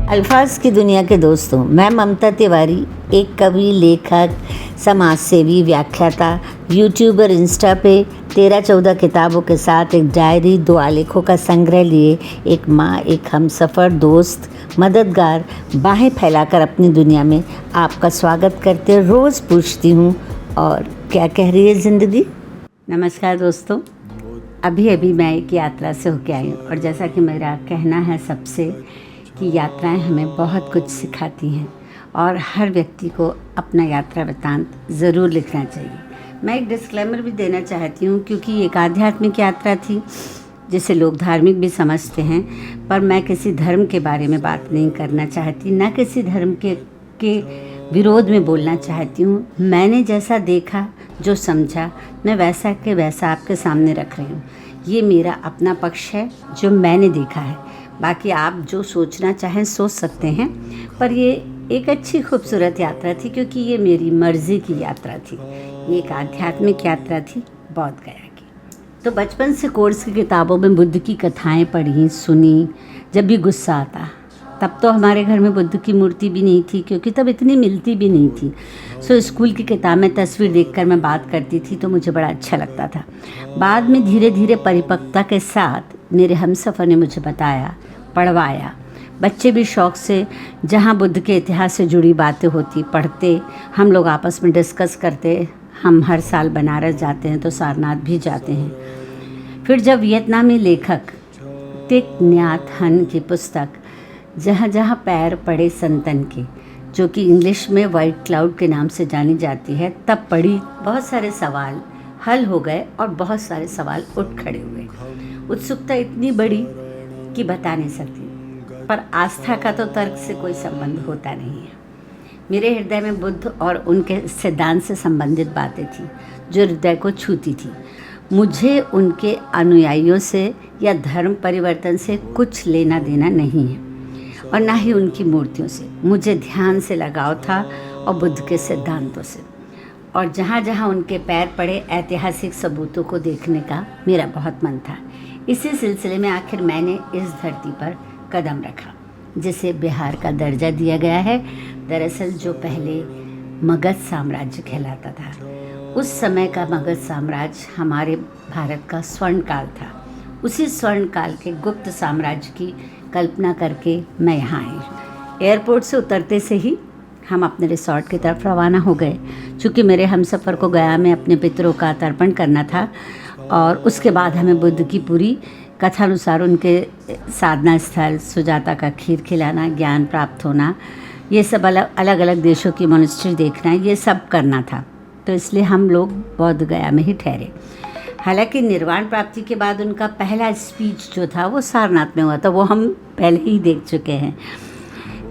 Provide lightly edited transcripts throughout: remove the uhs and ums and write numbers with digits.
अल्फाज की दुनिया के दोस्तों, मैं ममता तिवारी, एक कवि, लेखक, समाज सेवी, व्याख्याता, यूट्यूबर, इंस्टा पे 13-14 किताबों के साथ एक डायरी, 2 आलेखों का संग्रह लिए एक माँ, एक हमसफ़र, दोस्त, मददगार, बाहें फैलाकर अपनी दुनिया में आपका स्वागत करते रोज़ पूछती हूँ, और क्या कह रही है ज़िंदगी। नमस्कार दोस्तों, अभी मैं एक यात्रा से होके आई हूँ, और जैसा कि मेरा कहना है सबसे कि यात्राएं हमें बहुत कुछ सिखाती हैं और हर व्यक्ति को अपना यात्रा वृत्तांत ज़रूर लिखना चाहिए। मैं एक डिस्क्लेमर भी देना चाहती हूँ, क्योंकि एक आध्यात्मिक यात्रा थी जिसे लोग धार्मिक भी समझते हैं, पर मैं किसी धर्म के बारे में बात नहीं करना चाहती, ना किसी धर्म के विरोध में बोलना चाहती हूँ। मैंने जैसा देखा, जो समझा, मैं वैसा के वैसा आपके सामने रख रही हूँ। ये मेरा अपना पक्ष है जो मैंने देखा है। बाकी आप जो सोचना चाहें सोच सकते हैं, पर ये एक अच्छी खूबसूरत यात्रा थी, क्योंकि ये मेरी मर्ज़ी की यात्रा थी। ये एक आध्यात्मिक यात्रा थी बौद्ध गया की। तो बचपन से कोर्स की किताबों में बुद्ध की कथाएं पढ़ी, सुनी। जब भी गुस्सा आता, तब तो हमारे घर में बुद्ध की मूर्ति भी नहीं थी, क्योंकि तब इतनी मिलती भी नहीं थी। सो स्कूल की किताब में तस्वीर देखकर मैं बात करती थी, तो मुझे बड़ा अच्छा लगता था। बाद में धीरे धीरे परिपक्वता के साथ मेरे हमसफ़र ने मुझे बताया, पढ़वाया। बच्चे भी शौक़ से, जहाँ बुद्ध के इतिहास से जुड़ी बातें होती, पढ़ते, हम लोग आपस में डिस्कस करते। हम हर साल बनारस जाते हैं तो सारनाथ भी जाते हैं। फिर जब वियतनामी लेखक तिक न्यात हन की पुस्तक जहाँ जहाँ पैर पड़े संतन के, जो कि इंग्लिश में वाइट क्लाउड के नाम से जानी जाती है, तब पढ़ी। बहुत सारे सवाल हल हो गए और बहुत सारे सवाल उठ खड़े हुए। उत्सुकता इतनी बड़ी कि बता नहीं सकती, पर आस्था का तो तर्क से कोई संबंध होता नहीं है। मेरे हृदय में बुद्ध और उनके सिद्धांत से संबंधित बातें थी जो हृदय को छूती थी। मुझे उनके अनुयायियों से या धर्म परिवर्तन से कुछ लेना देना नहीं है, और ना ही उनकी मूर्तियों से। मुझे ध्यान से लगाव था और बुद्ध के सिद्धांतों से, और जहाँ जहाँ उनके पैर पड़े ऐतिहासिक सबूतों को देखने का मेरा बहुत मन था। इसी सिलसिले में आखिर मैंने इस धरती पर कदम रखा, जिसे बिहार का दर्जा दिया गया है। दरअसल जो पहले मगध साम्राज्य कहलाता था, उस समय का मगध साम्राज्य हमारे भारत का स्वर्ण काल था। उसी स्वर्ण काल के गुप्त साम्राज्य की कल्पना करके मैं यहाँ आई। एयरपोर्ट से उतरते से ही हम अपने रिसॉर्ट की तरफ रवाना हो गए। चूँकि मेरे हमसफ़र को गया में अपने पितरों का तर्पण करना था, और उसके बाद हमें बुद्ध की पूरी कथानुसार उनके साधना स्थल, सुजाता का खीर खिलाना, ज्ञान प्राप्त होना, ये सब अलग अलग देशों की मोनेस्ट्री देखना, ये सब करना था। तो इसलिए हम लोग बौद्ध गया में ही ठहरे। हालांकि निर्वाण प्राप्ति के बाद उनका पहला स्पीच जो था वो सारनाथ में हुआ था, वो हम पहले ही देख चुके हैं।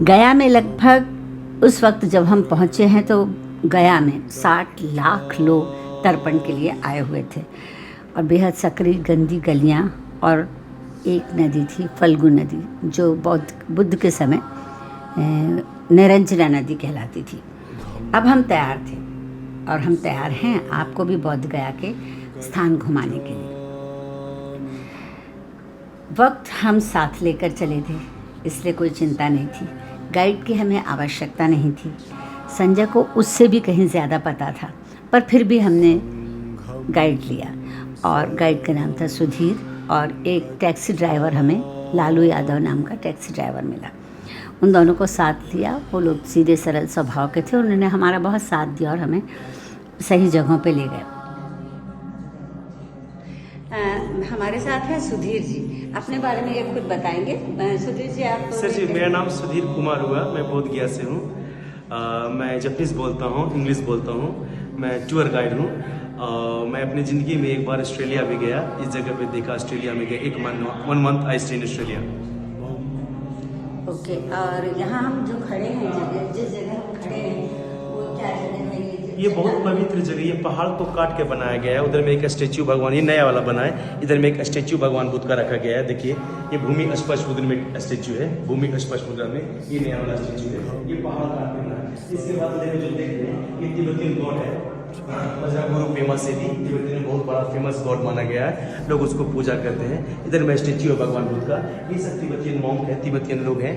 गया में लगभग उस वक्त जब हम पहुँचे हैं, तो गया में 60 लाख लोग तर्पण के लिए आए हुए थे, और बेहद सकरी गंदी गलियाँ, और एक नदी थी फल्गु नदी, जो बुद्ध के समय निरंजना नदी कहलाती थी। अब हम तैयार थे, और हम तैयार हैं आपको भी बौद्ध गया के स्थान घुमाने के लिए। वक्त हम साथ लेकर चले थे, इसलिए कोई चिंता नहीं थी। गाइड की हमें आवश्यकता नहीं थी। संजय को उससे भी कहीं ज़्यादा पता था, पर फिर भी हमने गाइड लिया, और गाइड का नाम था सुधीर, और एक टैक्सी ड्राइवर हमें लालू यादव नाम का टैक्सी ड्राइवर मिला। उन दोनों को साथ लिया। वो लोग सीधे सरल स्वभाव के थे, उन्होंने हमारा बहुत साथ दिया और हमें सही जगहों पे ले गए। हमारे साथ हैं सुधीर जी, अपने बारे में ये खुद बताएंगे। सुधीर जी, आप? सर जी, मेरा नाम सुधीर कुमार हुआ, मैं बोध गया से हूँ। मैं जापानीज़ बोलता हूँ, इंग्लिश बोलता हूँ, मैं टूर गाइड हूँ। मैं अपनी ज़िंदगी में एक बार ऑस्ट्रेलिया भी गया। इस जगह पे देखा, ऑस्ट्रेलिया में गया। 1 month I stay in Australia. Okay, और यहाँ हम जो खड़े हैं, जिस जगह हम खड़े हैं, वो क्या जगह है? ये बहुत पवित्र जगह। ये पहाड़ को काट के बनाया गया है। उधर में एक स्टैच्यू भगवान, ये नया वाला बना है। इधर में एक स्टैच्यू भगवान बुद्ध का रखा गया है। देखिए, ये भूमि स्पर्श मुद्रा में स्टैच्यू है। भूमि स्पर्श मुद्रा में ये नया वाला स्टैच्यू है। ये पहाड़ काट के बना है। इसके बाद जो देख रहे हैं, ये तिब्बतियन गॉड है, वज्रगुरु पेमा सेवी तिब्बत में बहुत बड़ा फेमस गॉड माना गया है, लोग उसको पूजा करते हैं। इधर में स्टेच्यू है भगवान बुद्ध का। ये सब तिब्बतियन मॉन्क है, तिब्बतियन लोग हैं,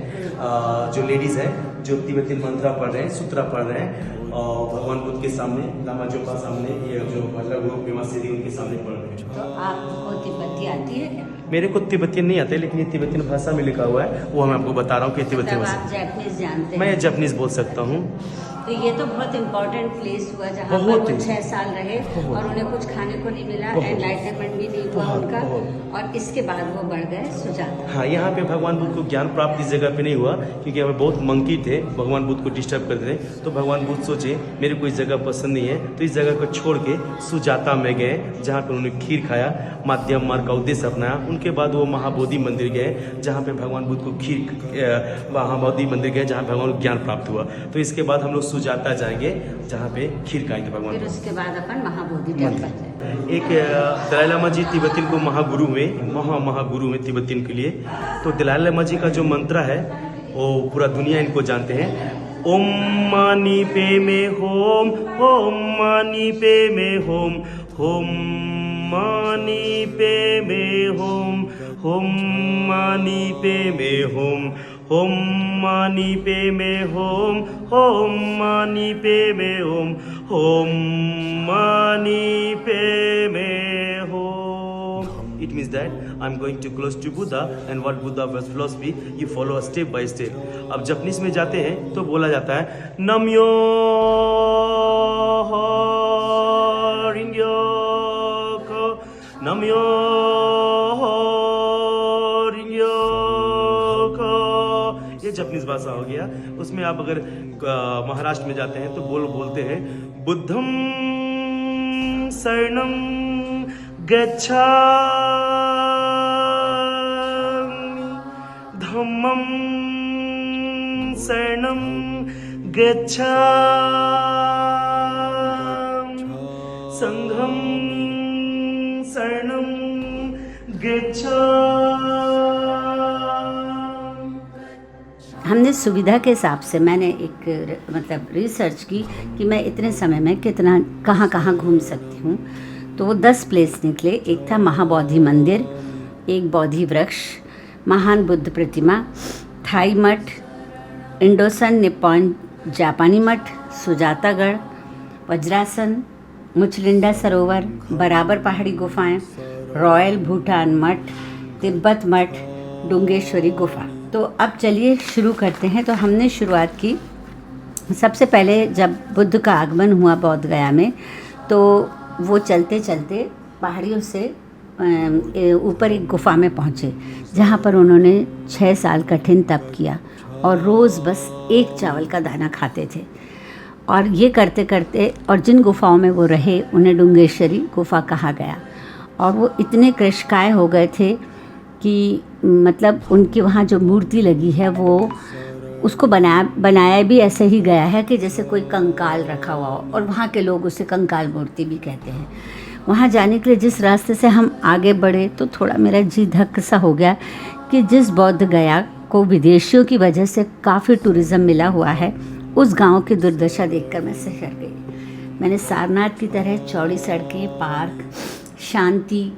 जो लेडीज़ हैं जो तिब्बतियन मंत्रा पढ़ रहे हैं, सूत्रा पढ़ रहे हैं, और भगवान बुद्ध के सामने, लामा जोपा सामने, ये जो मतलब गुरु पेमा सेवी उनके सामने पढ़ रहे हैं। तो आपको तिब्बती आती है क्या? मेरे को तिब्बतियन नहीं आते, लेकिन ये तिब्बतियन भाषा में लिखा हुआ है, वो मैं आपको बता रहा हूँ कि तिब्बतियन मतलब भाषा। आप जापानीज जानते हैं? मैं जापानीज बोल सकता हूँ। तो ये तो बहुत इम्पोर्टेंट प्लेस हुआ जहाँ पर बहुत वो ही। 6 साल रहे और उन्हें कुछ खाने को नहीं मिला, एनलाइटनमेंट भी नहीं हुआ उनका, और इसके बाद वो बढ़ गए सुजाता। हाँ, यहाँ पे भगवान बुद्ध को ज्ञान प्राप्त इस जगह पे नहीं हुआ, क्योंकि हमें बहुत मंकी थे, भगवान बुद्ध को डिस्टर्ब करते थे। तो भगवान बुद्ध सोचे मेरे को इस जगह पसंद नहीं है, तो इस जगह को छोड़ के सुजाता में गए, जहाँ पर उन्होंने खीर खाया, माध्यम मार्ग का उद्देश्य अपनाया। उनके बाद वो महाबोधि मंदिर गए, जहाँ पे भगवान बुद्ध को महाबोधि मंदिर गए, जहाँ भगवान को ज्ञान प्राप्त हुआ। तो इसके बाद हम लोग सुजाता जाएंगे, जहाँ पे खीर खाएंगे भगवान फिर बुद्ध। उसके बाद अपन महाबोधि टेम्पल जाएंगे। एक दलाई लामा जी तिब्बतियन को महागुरु में महागुरु में तिब्बतियन के लिए। तो दलाई लामा जी का जो मंत्र है वो पूरा दुनिया इनको जानते हैं। ओम मानी पे में होम, ओम मानी पे में होम, होम मानी पे में होम, होम मानी पे में होम, होम मानी पे में होम, होम मानी पे में होम, होम मानी पे में home. It means that I'm going to close to Buddha and what Buddha was philosophy you follow step by step. अब जापानीज में जाते हैं तो बोला जाता है नम्यो रिंग्योको, नम्यो रिंग्योको। ये जापानीज भाषा हो गया। उसमें आप अगर महाराष्ट्र में जाते हैं तो बोलते हैं बुद्धम शरणम गच्छामि, धम्मं शरणं गच्छामि, संघं शरणं गच्छामि। हमने सुविधा के हिसाब से मैंने एक मतलब रिसर्च की कि मैं इतने समय में कितना कहाँ घूम सकती हूँ। तो वो 10 प्लेस निकले। एक था महाबोधि मंदिर, एक बोधि वृक्ष, महान बुद्ध प्रतिमा, थाई मठ, इंडोसन निप्पॉन जापानी मठ, सुजातागढ़, वज्रासन, मुचलिंडा सरोवर, बराबर पहाड़ी गुफाएं, रॉयल भूटान मठ, तिब्बत मठ, डुंगेश्वरी गुफा। तो अब चलिए शुरू करते हैं। तो हमने शुरुआत की सबसे पहले जब बुद्ध का आगमन हुआ बोध गया में, तो वो चलते चलते पहाड़ियों से ऊपर एक गुफा में पहुँचे, जहाँ पर उन्होंने 6 साल कठिन तप किया और रोज़ बस एक चावल का दाना खाते थे। और ये करते करते और जिन गुफाओं में वो रहे उन्हें डुंगेश्वरी गुफा कहा गया। और वो इतने कृशकाय हो गए थे कि मतलब उनकी वहाँ जो मूर्ति लगी है वो उसको बनाया भी ऐसे ही गया है कि जैसे कोई कंकाल रखा हुआ हो, और वहाँ के लोग उसे कंकाल मूर्ति भी कहते हैं। वहाँ जाने के लिए जिस रास्ते से हम आगे बढ़े तो थोड़ा मेरा जी धक सा हो गया कि जिस बौद्ध गया को विदेशियों की वजह से काफ़ी टूरिज़्म मिला हुआ है, उस गांव की दुर्दशा देखकर मैं सहर गई। मैंने सारनाथ की तरह चौड़ी सड़कें, पार्क, शांति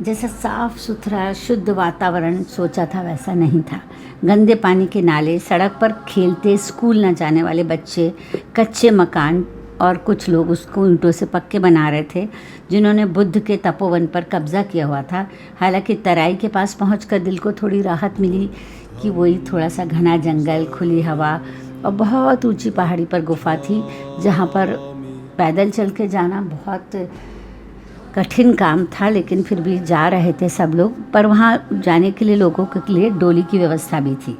जैसा साफ़ सुथरा शुद्ध वातावरण सोचा था वैसा नहीं था। गंदे पानी के नाले, सड़क पर खेलते स्कूल न जाने वाले बच्चे, कच्चे मकान, और कुछ लोग उसको ईंटों से पक्के बना रहे थे जिन्होंने बुद्ध के तपोवन पर कब्ज़ा किया हुआ था। हालांकि तराई के पास पहुंचकर दिल को थोड़ी राहत मिली कि वही थोड़ा सा घना जंगल, खुली हवा और बहुत ऊंची पहाड़ी पर गुफा थी, जहां पर पैदल चल के जाना बहुत कठिन काम था, लेकिन फिर भी जा रहे थे सब लोग। पर वहाँ जाने के लिए लोगों के लिए डोली की व्यवस्था भी थी।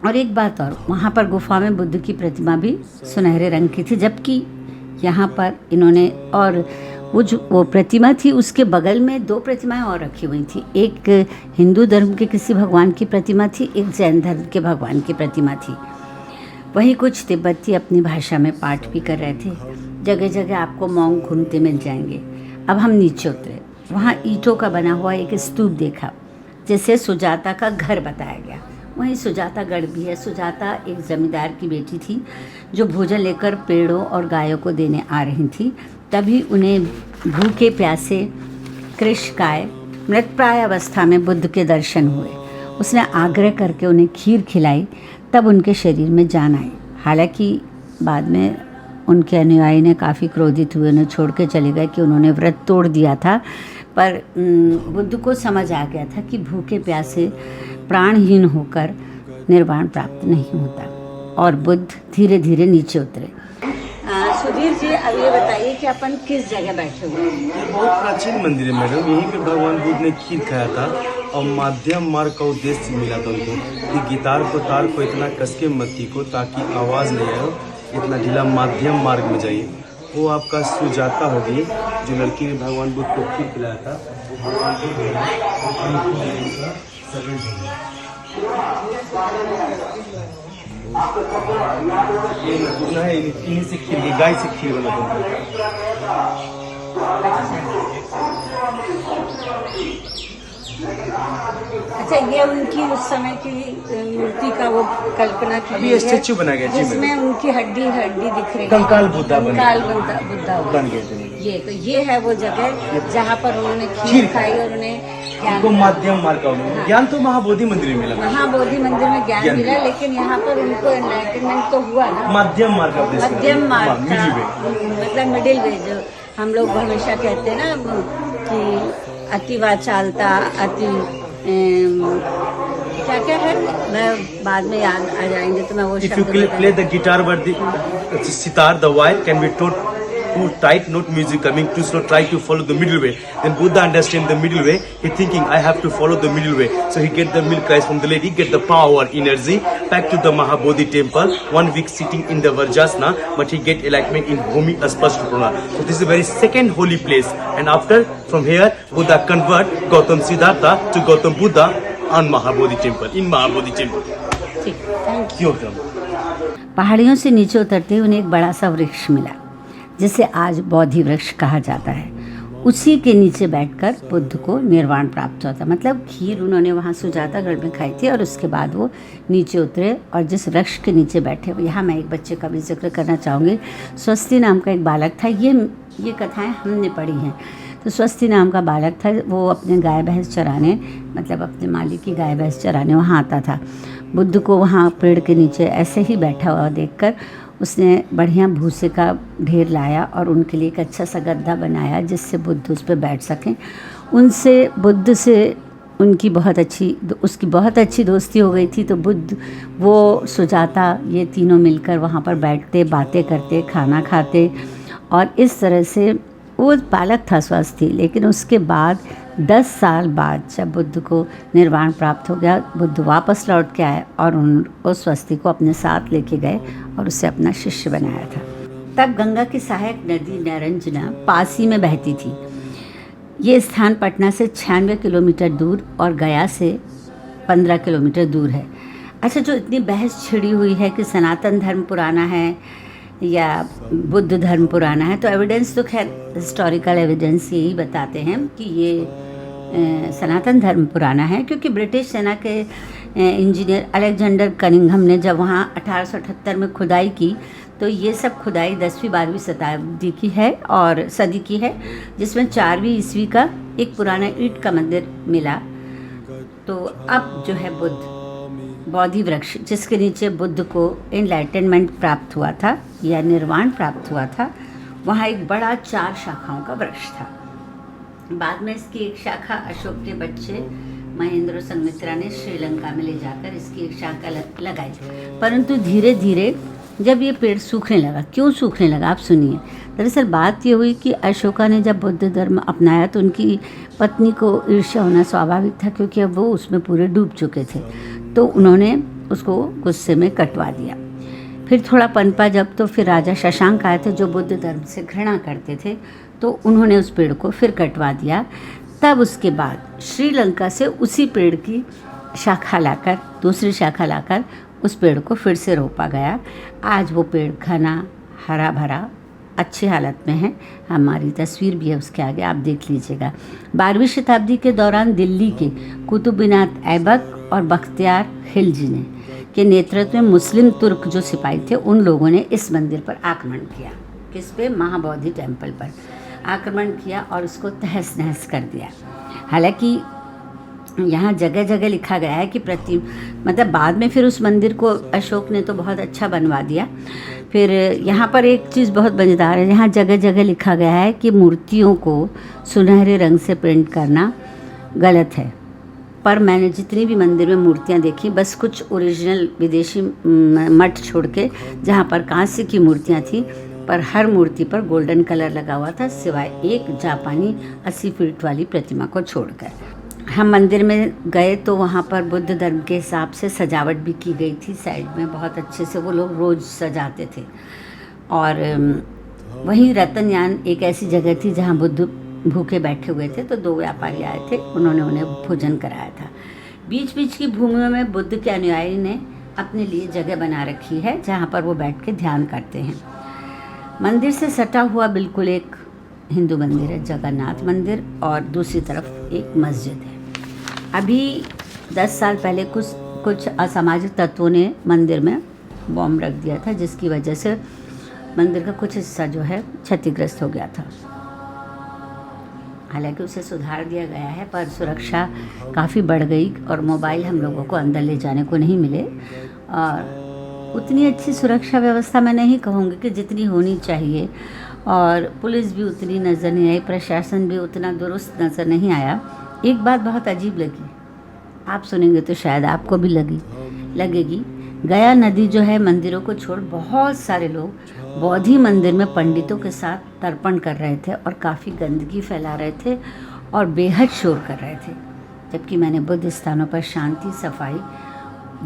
और एक बात और, वहाँ पर गुफा में बुद्ध की प्रतिमा भी सुनहरे रंग की थी, जबकि यहाँ पर इन्होंने और वो प्रतिमा थी उसके बगल में 2 प्रतिमाएं और रखी हुई थी। एक हिंदू धर्म के किसी भगवान की प्रतिमा थी, एक जैन धर्म के भगवान की प्रतिमा थी। वहीं कुछ तिब्बती अपनी भाषा में पाठ भी कर रहे थे। जगह जगह आपको मॉन्क घूमते मिल जाएंगे। अब हम नीचे उतरे, वहाँ ईंटों का बना हुआ एक स्तूप देखा जिसे सुजाता का घर बताया गया। वहीं सुजातागढ़ भी है। सुजाता एक जमींदार की बेटी थी जो भोजन लेकर पेड़ों और गायों को देने आ रही थी। तभी उन्हें भूखे प्यासे कृशकाय मृतप्राय अवस्था में बुद्ध के दर्शन हुए। उसने आग्रह करके उन्हें खीर खिलाई, तब उनके शरीर में जान आई। हालांकि बाद में उनके अनुयायी ने काफ़ी क्रोधित हुए, उन्हें छोड़ के चले गए कि उन्होंने व्रत तोड़ दिया था। पर बुद्ध को समझ आ गया था कि भूखे प्यासे प्राणहीन होकर निर्वाण प्राप्त नहीं होता, और बुद्ध धीरे धीरे नीचे उतरे। सुधीर जी, अब ये बताइए कि अपन किस जगह बैठे हुए हैं? ये बहुत प्राचीन मंदिर है मैडम। यहीं पे भगवान बुद्ध ने खीर खाया था और माध्यम मार्ग का उद्देश्य मिला था उनको कि गिटार को तार को इतना कस के मत को ताकि आवाज़ नहीं आए, इतना ढीला माध्यम मार्ग में जाइए। वो आपका सुजाता होगी जो लड़की ने भगवान बुद्ध को खीर खिलाया था, वो भगवान बुद्ध है, वो सर्वेंट है। ये दुगना है, इन्हीं से खीर, गाय से खीर बना था। अच्छा, ये उनकी उस समय की मूर्ति का वो कल्पना की अभी स्टैचू बना गया जी, जिसमें उनकी हड्डी दिख रही है, कंकाल बुद्धा बन गए थे। ये है वो जगह जहाँ पर उन्होंने खीर खाई और उन्हें उनको माध्यम मार्ग का ज्ञान तो महाबोधि मंदिर में मिला। महाबोधि मंदिर में ज्ञान मिला, लेकिन यहाँ पर उनको एनलाइटनमेंट तो हुआ ना, माध्यम मार्ग का, मध्यम मार्ग का, मतलब मिडिल वे, जो हम लोग हमेशा कहते हैं ना कि अति वाचालता, अति क्या क्या है, मैं बाद में याद आ जाएंगे तो मैं वो If you play the guitar but the sitar, the wire can be too tight, not music coming too slow, try to follow the middle way. Then Buddha understand the middle way. He thinking I have to follow the middle way. So he get the milk rice from the lady, get the power, energy, back to the Mahabodhi temple. 1 week sitting in the Vajrasana, but he get enlightenment in Bhumi Aspastuprana. So this is a very second holy place. And after, from here, Buddha convert Gautam Siddhartha to Gautam Buddha on Mahabodhi temple, in Mahabodhi temple. Thank you. पहाड़ियों से नीचे उतरते ही उन्हें एक बड़ा सा वृक्ष मिला, जिसे आज बोधि वृक्ष कहा जाता है। उसी के नीचे बैठकर बुद्ध को निर्वाण प्राप्त होता। मतलब खीर उन्होंने वहाँ सुजातागढ़ में खाई थी और उसके बाद वो नीचे उतरे और जिस वृक्ष के नीचे बैठे। यहाँ मैं एक बच्चे का भी जिक्र करना चाहूँगी। स्वस्ति नाम का एक बालक था। ये कथाएं हमने पढ़ी हैं। तो स्वस्ति नाम का बालक था, वो अपने गाय भैंस चराने, मतलब अपने मालिक की गाय भैंस चराने वहाँ आता था। बुद्ध को वहाँ पेड़ के नीचे ऐसे ही बैठा हुआ देखकर उसने बढ़िया भूसे का ढेर लाया और उनके लिए एक अच्छा सा गद्दा बनाया जिससे बुद्ध उस पर बैठ सकें। बुद्ध से उसकी बहुत अच्छी दोस्ती हो गई थी। तो बुद्ध, वो सुजाता, ये तीनों मिलकर वहाँ पर बैठते, बातें करते, खाना खाते, और इस तरह से वो बालक था स्वस्ति। लेकिन उसके बाद 10 साल बाद जब बुद्ध को निर्वाण प्राप्त हो गया, बुद्ध वापस लौट के आए और उस स्वस्ति को अपने साथ लेके गए और उसे अपना शिष्य बनाया था। तब गंगा की सहायक नदी नैरंजना पासी में बहती थी। ये स्थान पटना से 96 किलोमीटर दूर और गया से 15 किलोमीटर दूर है। अच्छा, जो इतनी बहस छिड़ी हुई है कि सनातन धर्म पुराना है या बुद्ध धर्म पुराना है, तो एविडेंस तो खैर हिस्टोरिकल एविडेंस यही बताते हैं कि ये सनातन धर्म पुराना है, क्योंकि ब्रिटिश सेना के इंजीनियर अलेक्जेंडर कनिंघम ने जब वहाँ 1878 में खुदाई की, तो ये सब खुदाई 10वीं-12वीं शताब्दी की है और सदी की है, जिसमें 4वीं ईस्वी का एक पुराना ईंट का मंदिर मिला। तो अब जो है बुद्ध बोधि वृक्ष, जिसके नीचे बुद्ध को एनलाइटनमेंट प्राप्त हुआ था या निर्वाण प्राप्त हुआ था, वहाँ एक बड़ा 4 शाखाओं का वृक्ष था। बाद में इसकी एक शाखा अशोक के बच्चे महेंद्र संघमित्रा ने श्रीलंका में ले जाकर इसकी एक शाखा लगाई। परंतु धीरे धीरे जब ये पेड़ सूखने लगा, क्यों सूखने लगा आप सुनिए। दरअसल बात ये हुई कि अशोका ने जब बुद्ध धर्म अपनाया तो उनकी पत्नी को ईर्ष्या होना स्वाभाविक था, क्योंकि अब वो उसमें पूरे डूब चुके थे। तो उन्होंने उसको गुस्से में कटवा दिया। फिर थोड़ा पनपा जब, तो फिर राजा शशांक आए थे जो बुद्ध धर्म से घृणा करते थे, तो उन्होंने उस पेड़ को फिर कटवा दिया। तब उसके बाद श्रीलंका से उसी पेड़ की शाखा लाकर, दूसरी शाखा लाकर उस पेड़ को फिर से रोपा गया। आज वो पेड़ घना, हरा भरा, अच्छी हालत में है। हमारी तस्वीर भी है उसके आगे, आप देख लीजिएगा। 12वीं शताब्दी के दौरान दिल्ली के कुतुबिनात ऐबक और बख्तियार खिलजी ने के नेतृत्व में मुस्लिम तुर्क जो सिपाही थे, उन लोगों ने इस मंदिर पर आक्रमण किया। किस पे, महाबोधि टेम्पल पर आक्रमण किया और उसको तहस नहस कर दिया। हालांकि यहाँ जगह जगह लिखा गया है कि मतलब बाद में फिर उस मंदिर को अशोक ने तो बहुत अच्छा बनवा दिया। फिर यहाँ पर एक चीज़ बहुत मज़ेदार है, यहाँ जगह जगह लिखा गया है कि मूर्तियों को सुनहरे रंग से प्रिंट करना गलत है। पर मैंने जितनी भी मंदिर में मूर्तियाँ देखी, बस कुछ ओरिजिनल विदेशी मठ छोड़ के जहाँ पर कांस्य की मूर्तियाँ थी, पर हर मूर्ति पर गोल्डन कलर लगा हुआ था, सिवाय एक जापानी 80 फीट वाली प्रतिमा को छोड़कर। हम मंदिर में गए तो वहाँ पर बुद्ध धर्म के हिसाब से सजावट भी की गई थी, साइड में बहुत अच्छे से वो लोग रोज़ सजाते थे। और वहीं रतनयान एक ऐसी जगह थी जहाँ बुद्ध भूखे बैठे हुए थे, तो 2 व्यापारी आए थे, उन्होंने उन्हें भोजन कराया था। बीच बीच की भूमियों में बुद्ध के अनुयायी ने अपने लिए जगह बना रखी है जहाँ पर वो बैठ के ध्यान करते हैं। मंदिर से सटा हुआ बिल्कुल एक हिंदू मंदिर है, जगन्नाथ मंदिर, और दूसरी तरफ एक मस्जिद है। अभी 10 साल पहले कुछ असामाजिक तत्वों ने मंदिर में बॉम्ब रख दिया था, जिसकी वजह से मंदिर का कुछ हिस्सा जो है क्षतिग्रस्त हो गया था। हालांकि उसे सुधार दिया गया है, पर सुरक्षा काफ़ी बढ़ गई और मोबाइल हम लोगों को अंदर ले जाने को नहीं मिले। और उतनी अच्छी सुरक्षा व्यवस्था मैं नहीं कहूँगी कि जितनी होनी चाहिए, और पुलिस भी उतनी नज़र नहीं आई, प्रशासन भी उतना दुरुस्त नज़र नहीं आया। एक बात बहुत अजीब लगी, आप सुनेंगे तो शायद आपको भी लगेगी। गया नदी जो है, मंदिरों को छोड़ बहुत सारे लोग बौद्धि मंदिर में पंडितों के साथ तर्पण कर रहे थे और काफ़ी गंदगी फैला रहे थे और बेहद शोर कर रहे थे। जबकि मैंने बुद्ध स्थानों पर शांति सफाई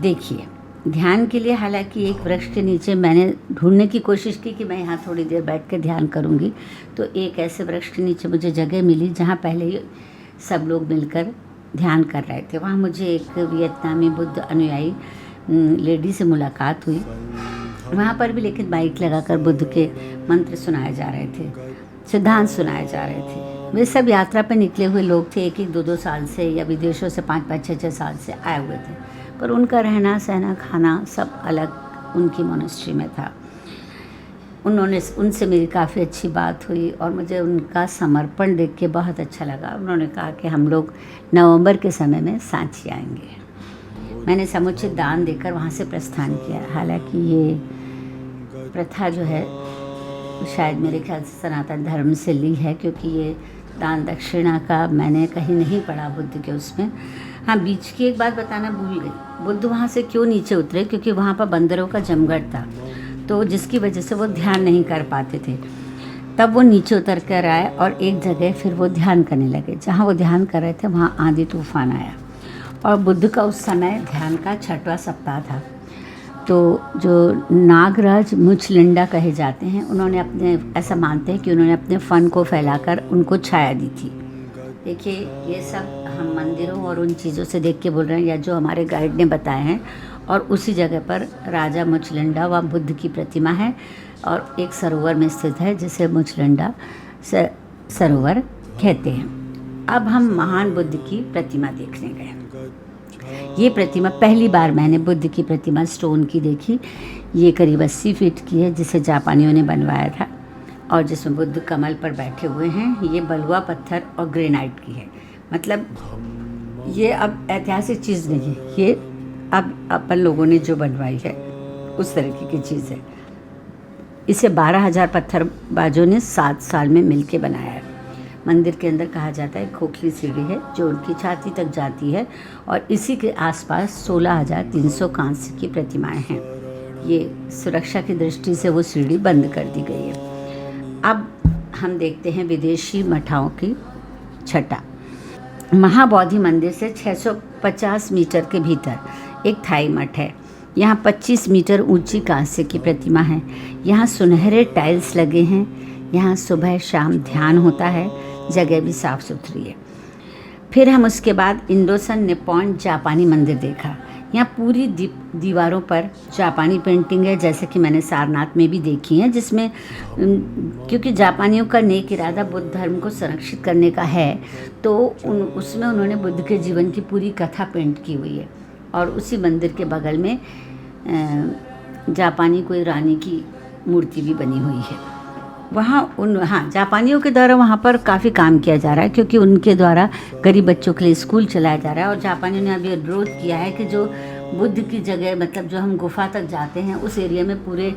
देखी है। ध्यान के लिए हालांकि एक वृक्ष के नीचे मैंने ढूंढने की कोशिश की कि मैं यहाँ थोड़ी देर बैठ के ध्यान करूँगी, तो एक ऐसे वृक्ष के नीचे मुझे जगह मिली जहाँ पहले ही सब लोग मिलकर ध्यान कर रहे थे। वहाँ मुझे एक वियतनामी बुद्ध अनुयायी लेडी से मुलाकात हुई। वहाँ पर भी लेकिन माइक लगाकर बुद्ध के मंत्र सुनाए जा रहे थे, सिद्धांत सुनाए जा रहे थे। वे सब यात्रा पर निकले हुए लोग थे, 1-1, 2-2 साल से या विदेशों से 5-5, 6-6 साल से आए हुए थे, पर उनका रहना सहना खाना सब अलग उनकी मोनेस्ट्री में था। उनसे मेरी काफ़ी अच्छी बात हुई और मुझे उनका समर्पण देख के बहुत अच्छा लगा। उन्होंने कहा कि हम लोग नवंबर के समय में सांची आएंगे। मैंने समुचित दान देकर वहाँ से प्रस्थान किया। हालांकि ये प्रथा जो है शायद मेरे ख्याल से सनातन धर्म से ली है, क्योंकि ये दान दक्षिणा का मैंने कहीं नहीं पढ़ा बुद्ध के उसमें। हाँ, बीच की एक बात बताना भूल गई। बुद्ध वहाँ से क्यों नीचे उतरे, क्योंकि वहाँ पर बंदरों का जमघट था, तो जिसकी वजह से वो ध्यान नहीं कर पाते थे। तब वो नीचे उतर कर आए और एक जगह फिर वो ध्यान करने लगे। जहाँ वो ध्यान कर रहे थे वहाँ आंधी तूफान आया, और बुद्ध का उस समय ध्यान का 6वां सप्ताह था। तो जो नागराज मुचलिंडा कहे जाते हैं, उन्होंने ऐसा मानते हैं कि उन्होंने अपने फन को फैलाकर उनको छाया दी थी। देखिए, ये सब हम मंदिरों और उन चीज़ों से देख के बोल रहे हैं या जो हमारे गाइड ने बताए हैं। और उसी जगह पर राजा मुचलिंडा व बुद्ध की प्रतिमा है और एक सरोवर में स्थित है जिसे मुचलिंडा सरोवर कहते हैं। अब हम महान बुद्ध की प्रतिमा देखने गए। ये प्रतिमा पहली बार मैंने बुद्ध की प्रतिमा स्टोन की देखी। ये करीब 80 फीट की है, जिसे जापानियों ने बनवाया था और जिसमें बुद्ध कमल पर बैठे हुए हैं। ये बलुआ पत्थर और ग्रेनाइट की है। मतलब ये अब ऐतिहासिक चीज़ नहीं है, ये अब अपन लोगों ने जो बनवाई है उस तरीके की चीज़ है। इसे 12,000 पत्थरबाजों ने 7 साल में मिलके बनाया है। मंदिर के अंदर कहा जाता है खोखली सीढ़ी है जो उनकी छाती तक जाती है और इसी के आसपास 16,300 कांस्य की प्रतिमाएं हैं। ये सुरक्षा की दृष्टि से वो सीढ़ी बंद कर दी गई है। अब हम देखते हैं विदेशी मठाओं की छटा। महाबोधि मंदिर से 650 मीटर के भीतर एक थाई मठ है। यहाँ 25 मीटर ऊंची कांस्य की प्रतिमा है। यहाँ सुनहरे टाइल्स लगे हैं। यहाँ सुबह शाम ध्यान होता है। जगह भी साफ़ सुथरी है। फिर हम उसके बाद इंडोसन निप्पॉन जापानी मंदिर देखा। यहाँ पूरी दीवारों पर जापानी पेंटिंग है, जैसे कि मैंने सारनाथ में भी देखी है, जिसमें क्योंकि जापानियों का नेक इरादा बुद्ध धर्म को संरक्षित करने का है, तो उसमें उन्होंने बुद्ध के जीवन की पूरी कथा पेंट की हुई है। और उसी मंदिर के बगल में जापानी कोई रानी की मूर्ति भी बनी हुई है। वहाँ जापानियों के द्वारा वहाँ पर काफ़ी काम किया जा रहा है, क्योंकि उनके द्वारा गरीब बच्चों के लिए स्कूल चलाया जा रहा है। और जापानियों ने अभी विरोध किया है कि जो बुद्ध की जगह, मतलब जो हम गुफा तक जाते हैं उस एरिया में पूरे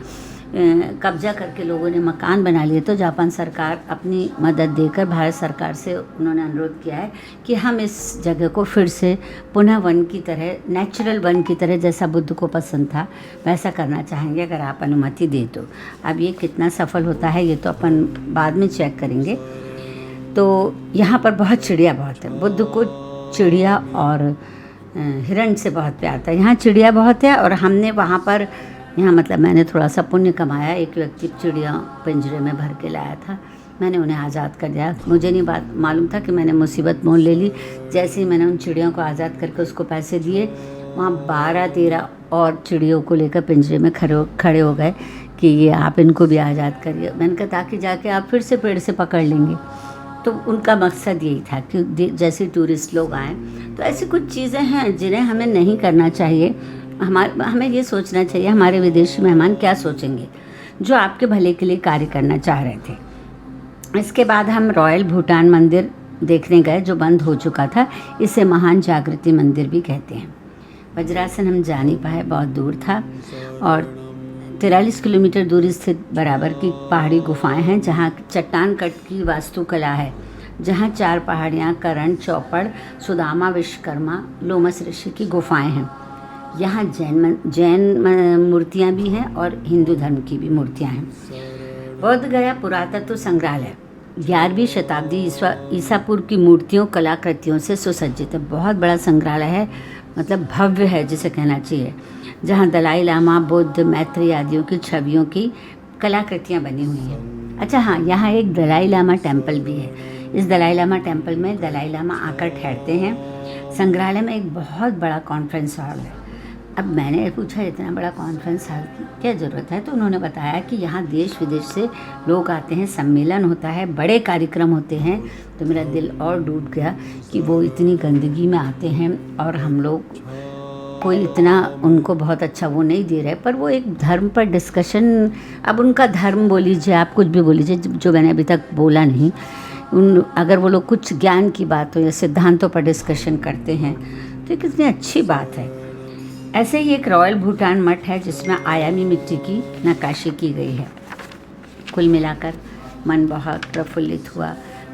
कब्जा करके लोगों ने मकान बना लिए। तो जापान सरकार अपनी मदद देकर भारत सरकार से उन्होंने अनुरोध किया है कि हम इस जगह को फिर से पुनः वन की तरह, नेचुरल वन की तरह, जैसा बुद्ध को पसंद था वैसा करना चाहेंगे, अगर आप अनुमति दें तो। अब ये कितना सफल होता है ये तो अपन बाद में चेक करेंगे। तो यहाँ पर चिड़िया बहुत है। बुद्ध को चिड़िया और हिरण से बहुत प्यार था। यहाँ चिड़िया बहुत है, और हमने वहाँ पर, यहाँ मतलब मैंने थोड़ा सा पुण्य कमाया। एक व्यक्ति चिड़िया पिंजरे में भर के लाया था, मैंने उन्हें आज़ाद कर दिया। मुझे नहीं बात मालूम था कि मैंने मुसीबत मोल ले ली। जैसे ही मैंने उन चिड़ियों को आज़ाद करके उसको पैसे दिए, वहाँ 12-13 और चिड़ियों को लेकर पिंजरे में खड़े हो गए कि ये आप इनको भी आज़ाद करिए। मैंने कहा ताकि जाके आप फिर से पेड़ से पकड़ लेंगे। तो उनका मकसद यही था कि जैसे टूरिस्ट लोग आएँ। तो ऐसी कुछ चीज़ें हैं जिन्हें हमें नहीं करना चाहिए। हमें ये सोचना चाहिए हमारे विदेशी मेहमान क्या सोचेंगे, जो आपके भले के लिए कार्य करना चाह रहे थे। इसके बाद हम रॉयल भूटान मंदिर देखने गए, जो बंद हो चुका था। इसे महान जागृति मंदिर भी कहते हैं। वज्रासन हम जा नहीं पाए, बहुत दूर था। और 43 किलोमीटर दूरी स्थित बराबर की पहाड़ी गुफाएं हैं, जहाँ चट्टान कट की वास्तुकला है, जहाँ 4 पहाड़ियाँ, करण, चौपड़, सुदामा, विश्वकर्मा, लोमस ऋषि की गुफाएं हैं। यहाँ जैन मूर्तियाँ भी हैं और हिंदू धर्म की भी मूर्तियाँ हैं। बोध गया पुरातत्व संग्रहालय 11वीं शताब्दी ईसा पूर्व की मूर्तियों, कलाकृतियों से सुसज्जित है। बहुत बड़ा संग्रहालय है, मतलब भव्य है जिसे कहना चाहिए, जहाँ दलाई लामा, बुद्ध, मैत्री आदियों की छवियों की कलाकृतियाँ बनी हुई हैं। अच्छा हाँ, यहाँ एक दलाई लामा टेम्पल भी है। इस दलाई लामा टेम्पल में दलाई लामा आकर ठहरते हैं। संग्रहालय में एक बहुत बड़ा कॉन्फ्रेंस हॉल है। अब मैंने पूछा इतना बड़ा कॉन्फ्रेंस हॉल की क्या ज़रूरत है, तो उन्होंने बताया कि यहाँ देश विदेश से लोग आते हैं, सम्मेलन होता है, बड़े कार्यक्रम होते हैं। तो मेरा दिल और टूट गया कि वो इतनी गंदगी में आते हैं और हम लोग कोई इतना उनको बहुत अच्छा वो नहीं दे रहे, पर वो एक धर्म पर डिस्कशन, अब उनका धर्म बोल लीजिए, आप कुछ भी बोल लीजिए, जो मैंने अभी तक बोला नहीं, अगर वो लोग कुछ ज्ञान की बात हो या सिद्धांतों पर डिस्कशन करते हैं तो ये कितनी अच्छी बात है। ऐसे ही एक रॉयल भूटान मठ है जिसमें आयामी मिट्टी की नक्काशी की गई है। कुल मिलाकर मन बहुत प्रफुल्लित हुआ,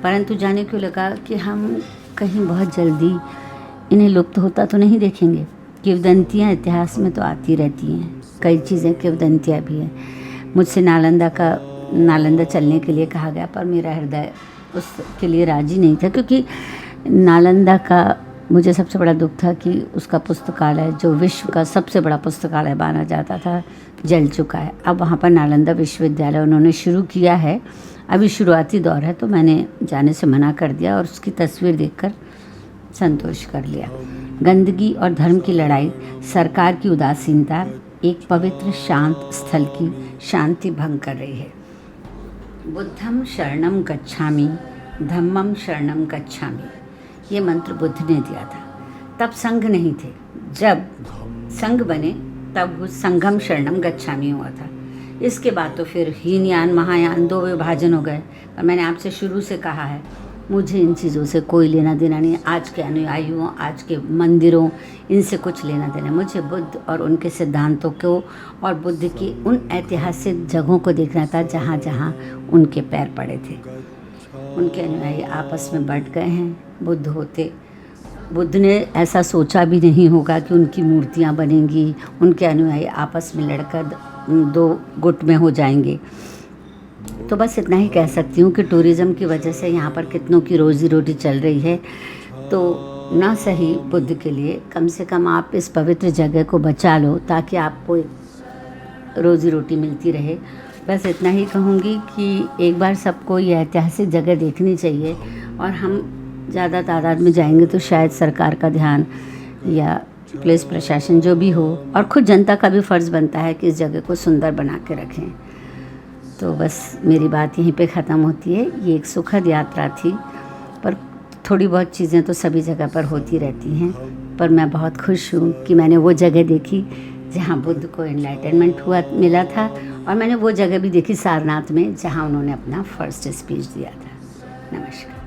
परंतु जाने क्यों लगा कि हम कहीं बहुत जल्दी इन्हें लुप्त होता तो नहीं देखेंगे। किंवदंतियाँ इतिहास में तो आती रहती हैं, कई चीज़ें किंवदंतियाँ भी हैं। मुझसे नालंदा चलने के लिए कहा गया, पर मेरा हृदय उसके लिए राजी नहीं था, क्योंकि नालंदा का मुझे सबसे बड़ा दुख था कि उसका पुस्तकालय, जो विश्व का सबसे बड़ा पुस्तकालय माना जाता था, जल चुका है। अब वहाँ पर नालंदा विश्वविद्यालय उन्होंने शुरू किया है, अभी शुरुआती दौर है, तो मैंने जाने से मना कर दिया और उसकी तस्वीर देखकर संतोष कर लिया। गंदगी और धर्म की लड़ाई, सरकार की उदासीनता एक पवित्र शांत स्थल की शांति भंग कर रही है। बुद्धम शरणम गच्छामि, धम्मम शरणम गच्छामि, ये मंत्र बुद्ध ने दिया था। तब संघ नहीं थे, जब संघ बने तब वो संघम शरणम गच्छामि हुआ था। इसके बाद तो फिर हीनयान महायान 2 विभाजन हो गए। और मैंने आपसे शुरू से कहा है, मुझे इन चीज़ों से कोई लेना देना नहीं है। आज के अनुयायियों, आज के मंदिरों, इनसे कुछ लेना देना। मुझे बुद्ध और उनके सिद्धांतों को और बुद्ध की उन ऐतिहासिक जगहों को देखना था जहाँ जहाँ उनके पैर पड़े थे। उनके अनुयायी आपस में बंट गए हैं। बुद्ध ने ऐसा सोचा भी नहीं होगा कि उनकी मूर्तियाँ बनेंगी, उनके अनुयायी आपस में लड़कर 2 गुट में हो जाएंगे। तो बस इतना ही कह सकती हूँ कि टूरिज़्म की वजह से यहाँ पर कितनों की रोज़ी रोटी चल रही है। तो ना सही बुद्ध के लिए, कम से कम आप इस पवित्र जगह को बचा लो ताकि आपको रोज़ी रोटी मिलती रहे। बस इतना ही कहूँगी कि एक बार सबको ये ऐतिहासिक जगह देखनी चाहिए, और हम ज़्यादा तादाद में जाएंगे तो शायद सरकार का ध्यान या पुलिस प्रशासन जो भी हो, और ख़ुद जनता का भी फ़र्ज़ बनता है कि इस जगह को सुंदर बना के रखें। तो बस मेरी बात यहीं पे ख़त्म होती है। ये एक सुखद यात्रा थी, पर थोड़ी बहुत चीज़ें तो सभी जगह पर होती रहती हैं, पर मैं बहुत खुश हूँ कि मैंने वो जगह देखी जहाँ बुद्ध को एनलाइटनमेंट मिला था, और मैंने वो जगह भी देखी सारनाथ में जहाँ उन्होंने अपना फर्स्ट स्पीच दिया था। नमस्कार।